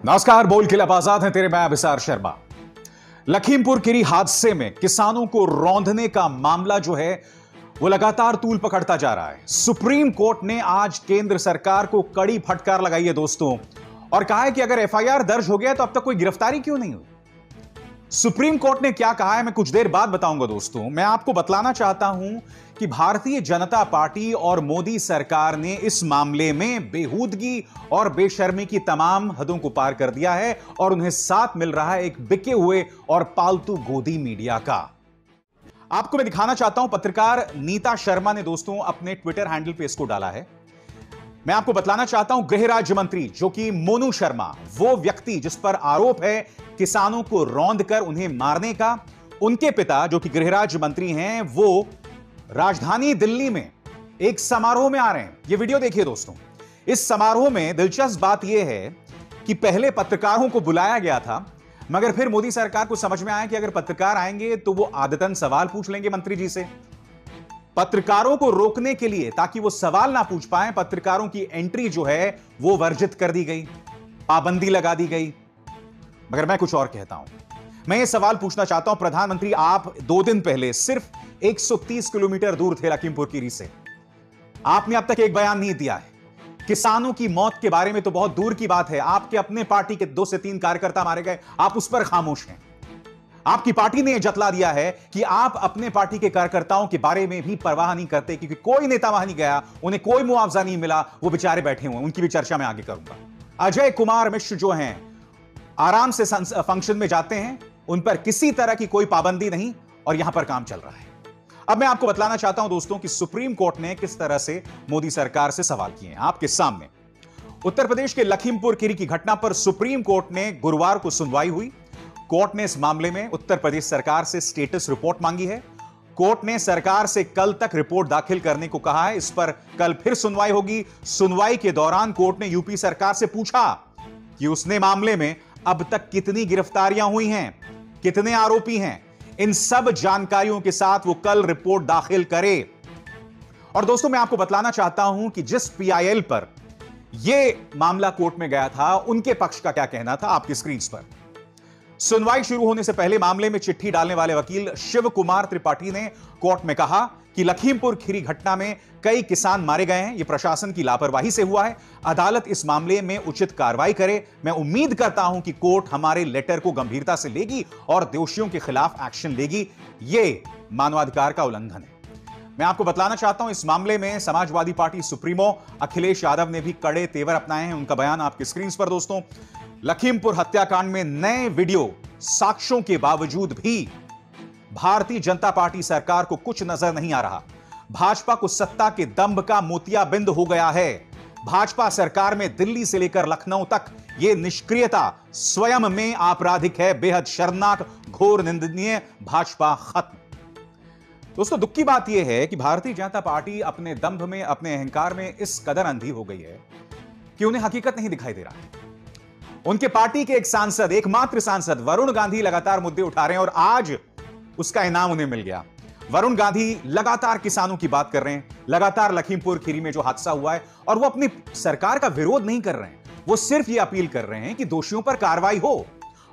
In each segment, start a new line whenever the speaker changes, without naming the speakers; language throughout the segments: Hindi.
नमस्कार, बोल खिलाफ आजाद है तेरे, मैं अभिसार शर्मा। लखीमपुर खीरी हादसे में किसानों को रौंदने का मामला जो है वो लगातार तूल पकड़ता जा रहा है। सुप्रीम कोर्ट ने आज केंद्र सरकार को कड़ी फटकार लगाई है दोस्तों, और कहा है कि अगर एफआईआर दर्ज हो गया तो अब तक कोई गिरफ्तारी क्यों नहीं हुई। सुप्रीम कोर्ट ने क्या कहा है मैं कुछ देर बाद बताऊंगा दोस्तों। मैं आपको बतलाना चाहता हूं कि भारतीय जनता पार्टी और मोदी सरकार ने इस मामले में बेहूदगी और बेशर्मी की तमाम हदों को पार कर दिया है, और उन्हें साथ मिल रहा है एक बिके हुए और पालतू गोदी मीडिया का। आपको मैं दिखाना चाहता हूं, पत्रकार नीता शर्मा ने दोस्तों अपने ट्विटर हैंडल पे इसको डाला है। मैं आपको बतलाना चाहता हूं, गृह राज्य मंत्री जो कि मोनू शर्मा, वो व्यक्ति जिस पर आरोप है किसानों को रौंदकर उन्हें मारने का, उनके पिता जो कि गृह राज्य मंत्री हैं, वो राजधानी दिल्ली में एक समारोह में आ रहे हैं। यह वीडियो देखिए दोस्तों। इस समारोह में दिलचस्प बात यह है कि पहले पत्रकारों को बुलाया गया था, मगर फिर मोदी सरकार को समझ में आया कि अगर पत्रकार आएंगे तो वो आदतन सवाल पूछ लेंगे मंत्री जी से। पत्रकारों को रोकने के लिए, ताकि वो सवाल ना पूछ पाए, पत्रकारों की एंट्री जो है वो वर्जित कर दी गई, पाबंदी लगा दी गई। मगर मैं कुछ और कहता हूं। मैं ये सवाल पूछना चाहता हूं, प्रधानमंत्री आप 2 दिन पहले सिर्फ 130 किलोमीटर दूर थे लखीमपुर खीरी से। आपने अब तक एक बयान नहीं दिया है। किसानों की मौत के बारे में तो बहुत दूर की बात है, आपके अपने पार्टी के 2 से 3 कार्यकर्ता मारे गए, आप उस पर खामोश हैं। आपकी पार्टी ने यह जतला दिया है कि आप अपने पार्टी के कार्यकर्ताओं के बारे में भी परवाह नहीं करते, क्योंकि कोई नेता वहां नहीं गया, उन्हें कोई मुआवजा नहीं मिला, वो बेचारे बैठे हुए। उनकी भी चर्चा मैं आगे करूंगा। अजय कुमार मिश्र जो हैं, आराम से फंक्शन में जाते हैं, उन पर किसी तरह की कोई पाबंदी नहीं, और यहां पर काम चल रहा है। अब मैं आपको बतलाना चाहता हूं दोस्तों कि सुप्रीम कोर्ट ने किस तरह से मोदी सरकार से सवाल किए हैं आपके सामने। उत्तर प्रदेश के लखीमपुर खीरी की घटना पर सुप्रीम कोर्ट ने गुरुवार को सुनवाई हुई। कोर्ट ने इस मामले में उत्तर प्रदेश सरकार से स्टेटस रिपोर्ट मांगी है। कोर्ट ने सरकार से कल तक रिपोर्ट दाखिल करने को कहा है। इस पर कल फिर सुनवाई होगी। सुनवाई के दौरान कोर्ट ने यूपी सरकार से पूछा कि उसने मामले में अब तक कितनी गिरफ्तारियां हुई हैं, कितने आरोपी हैं। इन सब जानकारियों के साथ वो कल रिपोर्ट दाखिल करे। और दोस्तों मैं आपको बतलाना चाहता हूं कि जिस पीआईएल पर यह मामला कोर्ट में गया था, उनके पक्ष का क्या कहना था आपकी स्क्रीन पर। सुनवाई शुरू होने से पहले मामले में चिट्ठी डालने वाले वकील शिव कुमार त्रिपाठी ने कोर्ट में कहा कि लखीमपुर खीरी घटना में कई किसान मारे गए हैं, यह प्रशासन की लापरवाही से हुआ है। अदालत इस मामले में उचित कार्रवाई करे। मैं उम्मीद करता हूं कि कोर्ट हमारे लेटर को गंभीरता से लेगी और दोषियों के खिलाफ एक्शन लेगी। यह मानवाधिकार का उल्लंघन है। मैं आपको बतलाना चाहता हूं, इस मामले में समाजवादी पार्टी सुप्रीमो अखिलेश यादव ने भी कड़े तेवर अपनाए हैं। उनका बयान आपकी स्क्रीन पर दोस्तों। लखीमपुर हत्याकांड में नए वीडियो साक्ष्यों के बावजूद भी भारतीय जनता पार्टी सरकार को कुछ नजर नहीं आ रहा। भाजपा को सत्ता के दंभ का मोतियाबिंद हो गया है। भाजपा सरकार में दिल्ली से लेकर लखनऊ तक यह निष्क्रियता स्वयं में आपराधिक है, बेहद शर्मनाक, घोर निंदनीय। भाजपा खत्म। दोस्तों दुख की बात यह है कि भारतीय जनता पार्टी अपने दंभ में, अपने अहंकार में इस कदर अंधी हो गई है कि उन्हें हकीकत नहीं दिखाई दे रहा है। उनके पार्टी के एक सांसद, एकमात्र सांसद वरुण गांधी लगातार मुद्दे उठा रहे हैं, और आज उसका इनाम उन्हें मिल गया। वरुण गांधी लगातार किसानों की बात कर रहे हैं, लगातार लखीमपुर खीरी में जो हादसा हुआ है, और वो अपनी सरकार का विरोध नहीं कर रहे हैं, वो सिर्फ ये अपील कर रहे हैं कि दोषियों पर कार्रवाई हो।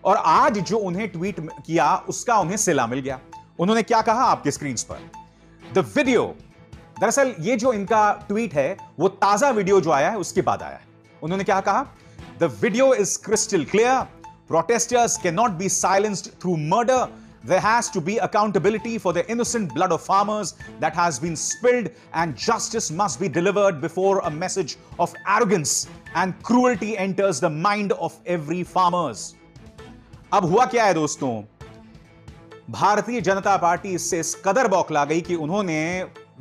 और आज जो उन्हें ट्वीट किया उसका उन्हें सिला मिल गया। उन्होंने क्या कहा आपके स्क्रीन पर, द वीडियो। दरअसल ये जो इनका ट्वीट है वो ताजा वीडियो जो आया है उसके बाद आया है। उन्होंने क्या कहा, The video is crystal clear. Protesters cannot be silenced through murder. There has to be accountability for the innocent blood of farmers that has been spilled, and justice must be delivered before a message of arrogance and cruelty enters the mind of every farmers. अब हुआ क्या है दोस्तों, भारतीय जनता पार्टी इससे इस कदर बौखला गई कि उन्होंने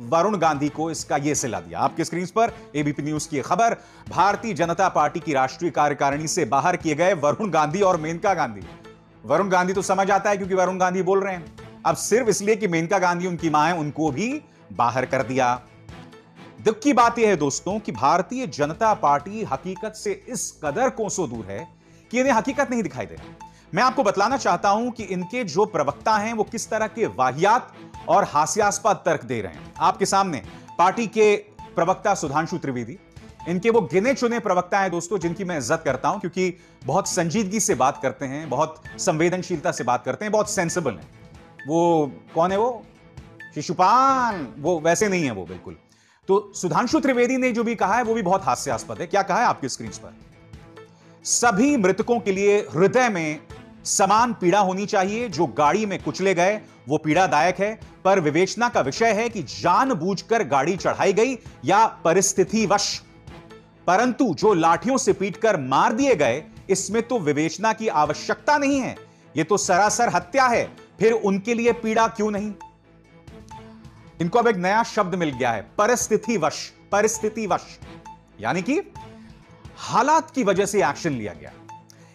वरुण गांधी को इसका यह सिला दिया। आपके स्क्रीन पर एबीपी न्यूज की खबर, भारतीय जनता पार्टी की राष्ट्रीय कार्यकारिणी से बाहर किए गए वरुण गांधी और मेनका गांधी। वरुण गांधी तो समझ आता है क्योंकि वरुण गांधी बोल रहे हैं। अब सिर्फ इसलिए कि मेनका गांधी उनकी मां है, उनको भी बाहर कर दिया। दुख की बात यह है दोस्तों कि भारतीय जनता पार्टी हकीकत से इस कदर कोसों दूर है कि इन्हें हकीकत नहीं दिखाई दे रहा। मैं आपको बतलाना चाहता हूं कि इनके जो प्रवक्ता हैं वो किस तरह के वाहियात और हास्यास्पद तर्क दे रहे हैं। आपके सामने पार्टी के प्रवक्ता सुधांशु त्रिवेदी, इनके वो गिने चुने प्रवक्ता हैं दोस्तों, जिनकी मैं इज्जत करता हूं, क्योंकि बहुत संजीदगी से बात करते हैं, बहुत संवेदनशीलता से बात करते हैं, बहुत सेंसिबल हैं। वो कौन है, वो शिशुपाल, वो वैसे नहीं है वो बिल्कुल। तो सुधांशु त्रिवेदी ने जो भी कहा है वो भी बहुत हास्यास्पद है। क्या कहा है आपकी स्क्रीन पर? सभी मृतकों के लिए हृदय में समान पीड़ा होनी चाहिए। जो गाड़ी में कुचले गए वो पीड़ादायक है, पर विवेचना का विषय है कि जानबूझकर गाड़ी चढ़ाई गई या परिस्थितिवश। परंतु जो लाठियों से पीटकर मार दिए गए, इसमें तो विवेचना की आवश्यकता नहीं है। यह तो सरासर हत्या है, फिर उनके लिए पीड़ा क्यों नहीं? इनको अब एक नया शब्द मिल गया है, परिस्थितिवश। परिस्थितिवश यानी कि हालात की वजह से एक्शन लिया गया।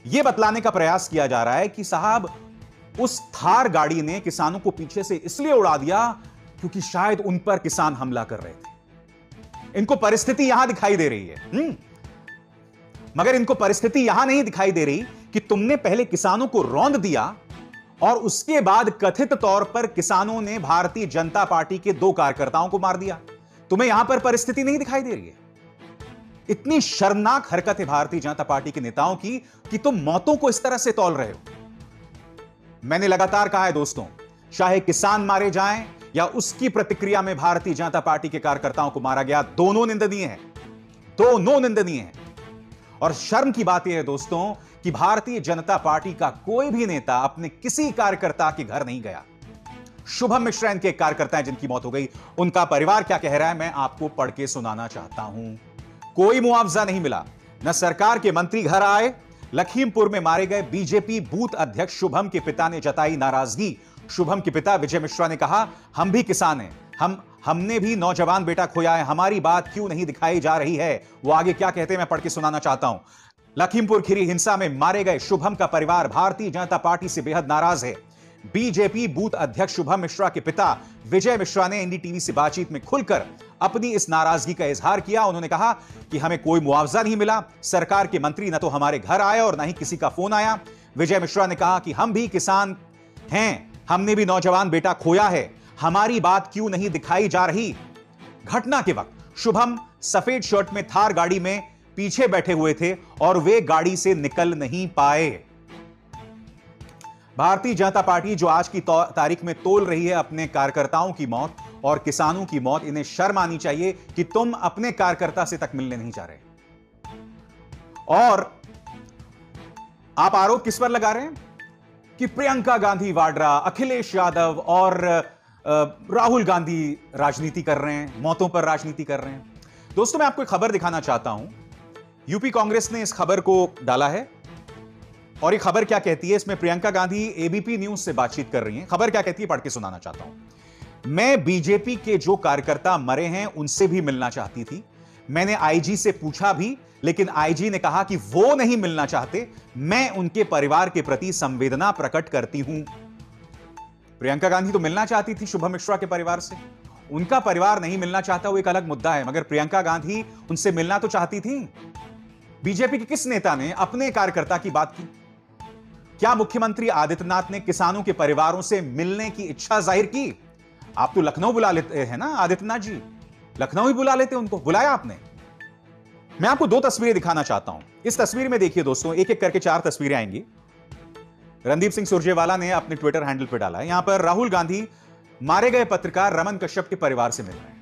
यह बतलाने का प्रयास किया जा रहा है कि साहब, उस थार गाड़ी ने किसानों को पीछे से इसलिए उड़ा दिया क्योंकि शायद उन पर किसान हमला कर रहे थे। इनको परिस्थिति यहां दिखाई दे रही है, मगर इनको परिस्थिति यहां नहीं दिखाई दे रही कि तुमने पहले किसानों को रौंद दिया और उसके बाद कथित तौर पर किसानों ने भारतीय जनता पार्टी के 2 कार्यकर्ताओं को मार दिया। तुम्हें यहां पर परिस्थिति नहीं दिखाई दे रही है। इतनी शर्मनाक हरकत है भारतीय जनता पार्टी के नेताओं की कि तुम मौतों को इस तरह से तौल रहे हो। मैंने लगातार कहा है दोस्तों, चाहे किसान मारे जाएं या उसकी प्रतिक्रिया में भारतीय जनता पार्टी के कार्यकर्ताओं को मारा गया, दोनों निंदनीय है, दोनों निंदनीय है। और शर्म की बात यह है दोस्तों कि भारतीय जनता पार्टी का कोई भी नेता अपने किसी कार्यकर्ता के घर नहीं गया। शुभम मिश्रा इनके कार्यकर्ता हैं जिनकी मौत हो गई, उनका परिवार क्या कह रहा है मैं आपको पढ़ के सुनाना चाहता हूं। कोई मुआवजा नहीं मिला, न सरकार के मंत्री घर आए। लखीमपुर में मारे गए बीजेपी बूथ अध्यक्ष शुभम के पिता ने जताई नाराजगी। शुभम के पिता विजय मिश्रा ने कहा, हम भी किसान हैं, हमने भी नौजवान बेटा खोया है, हमारी बात क्यों नहीं दिखाई जा रही है। वो आगे क्या कहते हैं मैं पढ़ के सुनाना चाहता हूं। लखीमपुर खीरी हिंसा में मारे गए शुभम का परिवार भारतीय जनता पार्टी से बेहद नाराज है। बीजेपी बूथ अध्यक्ष शुभम मिश्रा के पिता विजय मिश्रा ने एनडीटीवी से बातचीत में खुलकर अपनी इस नाराजगी का इजहार किया। उन्होंने कहा कि हमें कोई मुआवजा नहीं मिला, सरकार के मंत्री न तो हमारे घर आए और न ही किसी का फोन आया। विजय मिश्रा ने कहा कि हम भी किसान हैं, हमने भी नौजवान बेटा खोया है, हमारी बात क्यों नहीं दिखाई जा रही। घटना के वक्त शुभम सफेद शर्ट में थार गाड़ी में पीछे बैठे हुए थे और वे गाड़ी से निकल नहीं पाए। भारतीय जनता पार्टी जो आज की तारीख में तोल रही है अपने कार्यकर्ताओं की मौत और किसानों की मौत, इन्हें शर्म आनी चाहिए कि तुम अपने कार्यकर्ता से तक मिलने नहीं जा रहे। और आप आरोप किस पर लगा रहे हैं कि प्रियंका गांधी वाड्रा, अखिलेश यादव और राहुल गांधी राजनीति कर रहे हैं, मौतों पर राजनीति कर रहे हैं। दोस्तों मैं आपको एक खबर दिखाना चाहता हूं। यूपी कांग्रेस ने इस खबर को डाला है और ये खबर क्या कहती है, इसमें प्रियंका गांधी एबीपी न्यूज से बातचीत कर रही हैं। खबर क्या कहती है पढ़ के सुनाना चाहता हूं। मैं बीजेपी के जो कार्यकर्ता मरे हैं उनसे भी मिलना चाहती थी। मैंने आईजी से पूछा भी, लेकिन आईजी ने कहा कि वो नहीं मिलना चाहते। मैं उनके परिवार के प्रति संवेदना प्रकट करती हूं। प्रियंका गांधी तो मिलना चाहती थी शुभम मिश्रा के परिवार से, उनका परिवार नहीं मिलना चाहता वो एक अलग मुद्दा है, मगर प्रियंका गांधी उनसे मिलना तो चाहती थी। बीजेपी के किस नेता ने अपने कार्यकर्ता की बात की? क्या मुख्यमंत्री आदित्यनाथ ने किसानों के परिवारों से मिलने की इच्छा जाहिर की? आप तो लखनऊ बुला लेते हैं ना आदित्यनाथ जी, लखनऊ ही बुला लेते, उनको बुलाया आपने? मैं आपको 2 तस्वीरें दिखाना चाहता हूं। इस तस्वीर में देखिए दोस्तों, एक एक करके 4 तस्वीरें आएंगी। रणदीप सिंह सुरजेवाला ने अपने ट्विटर हैंडल पर डाला है। यहां पर राहुल गांधी मारे गए पत्रकार रमन कश्यप के परिवार से मिल रहे हैं।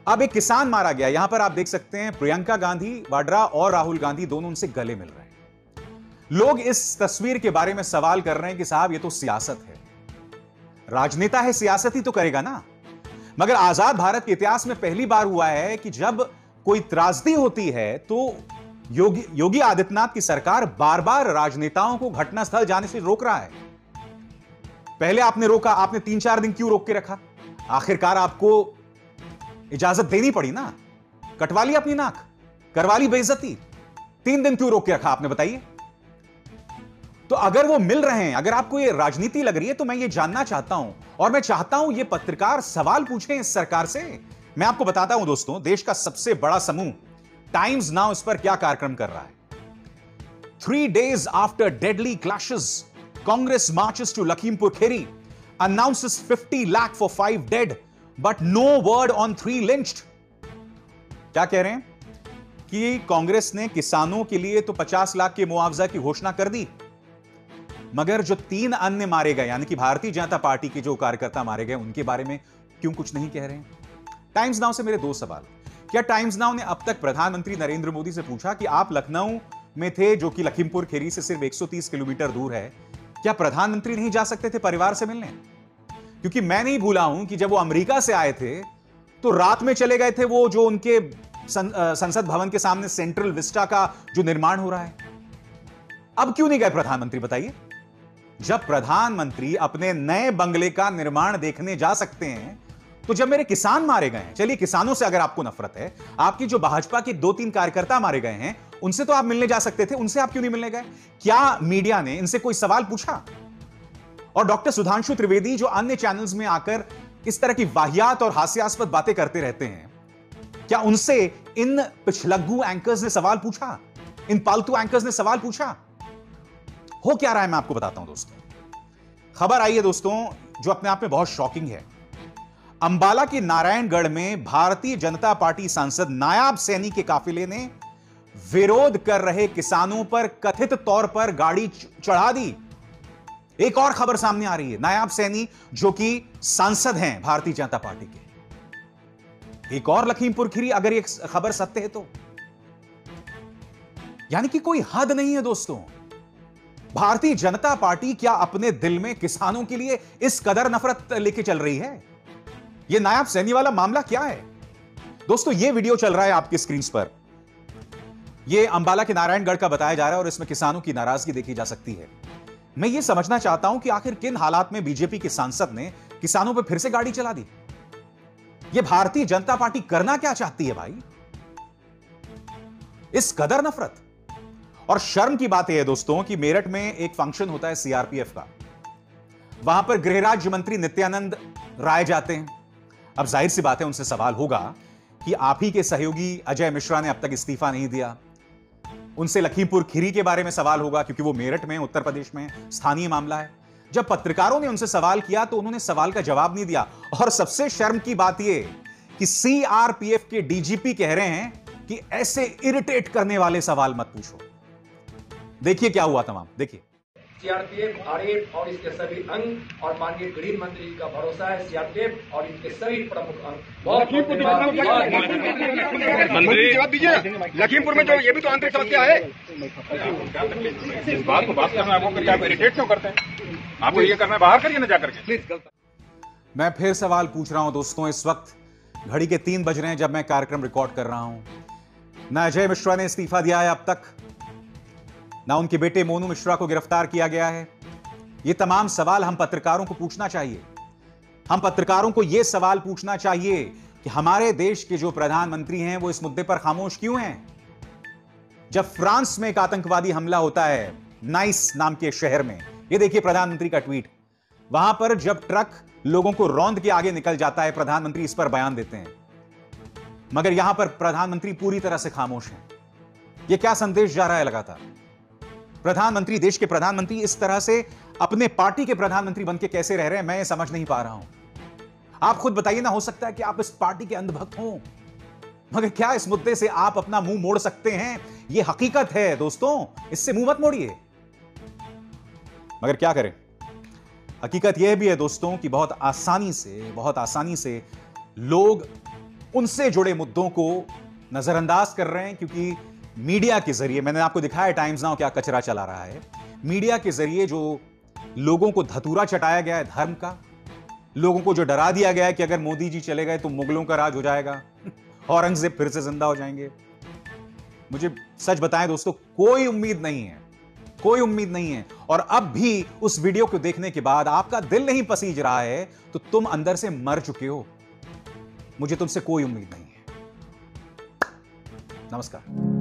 अब एक किसान मारा गया, यहां पर आप देख सकते हैं प्रियंका गांधी वाड्रा और राहुल गांधी दोनों उनसे गले मिल रहे हैं। लोग इस तस्वीर के बारे में सवाल कर रहे हैं कि साहब ये तो सियासत है, राजनेता है, सियासत ही तो करेगा ना। मगर आजाद भारत के इतिहास में पहली बार हुआ है कि जब कोई त्रासदी होती है तो योगी आदित्यनाथ की सरकार बार बार राजनेताओं को घटनास्थल जाने से रोक रहा है। पहले आपने रोका, आपने 3-4 दिन क्यों रोक के रखा? आखिरकार आपको इजाजत देनी पड़ी ना, कटवा ली अपनी नाक, करवा ली बेइज्जती। 3 दिन क्यों रोक के रखा आपने, बताइए। तो अगर वो मिल रहे हैं, अगर आपको ये राजनीति लग रही है, तो मैं ये जानना चाहता हूं और मैं चाहता हूं ये पत्रकार सवाल पूछें इस सरकार से। मैं आपको बताता हूं दोस्तों, देश का सबसे बड़ा समूह टाइम्स नाउ इस पर क्या कार्यक्रम कर रहा है। 3 days after deadly clashes, Congress marches to Lakhimpur Kheri, announces 50 lakh for 5 dead, but no word on 3 lynched. क्या कह रहे हैं? कि कांग्रेस ने किसानों के लिए तो 50 लाख के मुआवजा की घोषणा कर दी, मगर जो 3 अन्य मारे गए, यानी कि भारतीय जनता पार्टी के जो कार्यकर्ता मारे गए, उनके बारे में क्यों कुछ नहीं कह रहे हैं? टाइम्स नाउ से मेरे 2 सवाल। क्या टाइम्स नाउ ने अब तक प्रधानमंत्री नरेंद्र मोदी से पूछा कि आप लखनऊ में थे, जो कि लखीमपुर खीरी से सिर्फ 130 किलोमीटर दूर है, क्या प्रधानमंत्री नहीं जा सकते थे परिवार से मिलने? क्योंकि मैं नहीं भूला हूं कि जब वो अमेरिका से आए थे तो रात में चले गए थे, वो जो उनके संसद भवन के सामने सेंट्रल विस्टा का जो निर्माण हो रहा है। अब क्यों नहीं गए प्रधानमंत्री, बताइए? जब प्रधानमंत्री अपने नए बंगले का निर्माण देखने जा सकते हैं, तो जब मेरे किसान मारे गए हैं, चलिए किसानों से अगर आपको नफरत है, आपकी जो भाजपा के 2-3 कार्यकर्ता मारे गए हैं, उनसे तो आप मिलने जा सकते थे, उनसे आप क्यों नहीं मिलने गए? क्या मीडिया ने इनसे कोई सवाल पूछा? और डॉक्टर सुधांशु त्रिवेदी जो अन्य चैनल्स में आकर इस तरह की वाहियात और हास्यास्पद बातें करते रहते हैं, क्या उनसे इन पिछलग्गू एंकर्स ने सवाल पूछा? इन पालतू एंकर्स ने सवाल पूछा? हो क्या रहा है मैं आपको बताता हूं दोस्तों। खबर आई है दोस्तों जो अपने आप में बहुत शॉकिंग है। अंबाला के नारायणगढ़ में भारतीय जनता पार्टी सांसद नायाब सैनी के काफिले ने विरोध कर रहे किसानों पर कथित तौर पर गाड़ी चढ़ा दी। एक और खबर सामने आ रही है, नायाब सैनी जो कि सांसद हैं भारतीय जनता पार्टी के, एक और लखीमपुर खीरी, अगर ये खबर सत्य है तो। यानी कि कोई हद नहीं है दोस्तों। भारतीय जनता पार्टी क्या अपने दिल में किसानों के लिए इस कदर नफरत लेके चल रही है? यह नायाब सैनी वाला मामला क्या है दोस्तों? यह वीडियो चल रहा है आपकी स्क्रीन पर, यह अंबाला के नारायणगढ़ का बताया जा रहा है और इसमें किसानों की नाराजगी देखी जा सकती है। मैं यह समझना चाहता हूं कि आखिर किन हालात में बीजेपी के सांसद ने किसानों पर फिर से गाड़ी चला दी। यह भारतीय जनता पार्टी करना क्या चाहती है भाई? इस कदर नफरत। और शर्म की बात यह है दोस्तों कि मेरठ में एक फंक्शन होता है सीआरपीएफ का, वहां पर गृह राज्य मंत्री नित्यानंद राय जाते हैं। अब जाहिर सी बात है उनसे सवाल होगा कि आप ही के सहयोगी अजय मिश्रा ने अब तक इस्तीफा नहीं दिया। उनसे लखीमपुर खीरी के बारे में सवाल होगा क्योंकि वो मेरठ में, उत्तर प्रदेश में स्थानीय मामला है। जब पत्रकारों ने उनसे सवाल किया तो उन्होंने सवाल का जवाब नहीं दिया। और सबसे शर्म की बात यह कि सीआरपीएफ के डीजीपी कह रहे हैं कि ऐसे इरिटेट करने वाले सवाल मत पूछो। देखिए क्या हुआ तमाम, देखिए।
सीआरपीएफ, आरएफ और इसके सभी अंग और माननीय गृह मंत्री जी का भरोसा है, सीआरपीएफ और इनके सभी प्रमुख अंग
मंत्री जवाब दीजिए। लखीमपुर में जो ये भी तो आंतरिक समस्या है, इस बात को बात करना है, वो करके आप इरिटेट क्यों करते हैं? आपको ये करना है, बाहर करिए ना जाकर के।
मैं फिर सवाल पूछ रहा हूं दोस्तों। इस वक्त घड़ी के 3 बज रहे हैं जब मैं कार्यक्रम रिकॉर्ड कर रहा हूं। ना अजय मिश्रा ने इस्तीफा दिया है अब तक, ना उनके बेटे मोनू मिश्रा को गिरफ्तार किया गया है। ये तमाम सवाल हम पत्रकारों को पूछना चाहिए। हम पत्रकारों को यह सवाल पूछना चाहिए कि हमारे देश के जो प्रधानमंत्री हैं वो इस मुद्दे पर खामोश क्यों हैं? जब फ्रांस में एक आतंकवादी हमला होता है नाइस नाम के शहर में, ये देखिए प्रधानमंत्री का ट्वीट, वहां पर जब ट्रक लोगों को रौंद के आगे निकल जाता है, प्रधानमंत्री इस पर बयान देते हैं। मगर यहां पर प्रधानमंत्री पूरी तरह से खामोश हैं। यह क्या संदेश जा रहा है? लगातार प्रधानमंत्री, देश के प्रधानमंत्री इस तरह से अपने पार्टी के प्रधानमंत्री बनके कैसे रह रहे हैं, मैं ये समझ नहीं पा रहा हूं। आप खुद बताइए ना। हो सकता है कि आप इस पार्टी के अंधभक्त हों, मगर क्या इस मुद्दे से आप अपना मुंह मोड़ सकते हैं? यह हकीकत है दोस्तों, इससे मुंह मत मोड़िए। मगर क्या करें, हकीकत यह भी है दोस्तों कि बहुत आसानी से लोग उनसे जुड़े मुद्दों को नजरअंदाज कर रहे हैं, क्योंकि मीडिया के जरिए, मैंने आपको दिखाया टाइम्स नाउ क्या कचरा चला रहा है। मीडिया के जरिए जो लोगों को धतूरा चटाया गया है धर्म का, लोगों को जो डरा दिया गया है कि अगर मोदी जी चले गए तो मुगलों का राज हो जाएगा, औरंगजेब फिर से जिंदा हो जाएंगे। मुझे सच बताएं दोस्तों, कोई उम्मीद नहीं है, कोई उम्मीद नहीं है। और अब भी उस वीडियो को देखने के बाद आपका दिल नहीं पसीज रहा है तो तुम अंदर से मर चुके हो। मुझे तुमसे कोई उम्मीद नहीं है। नमस्कार।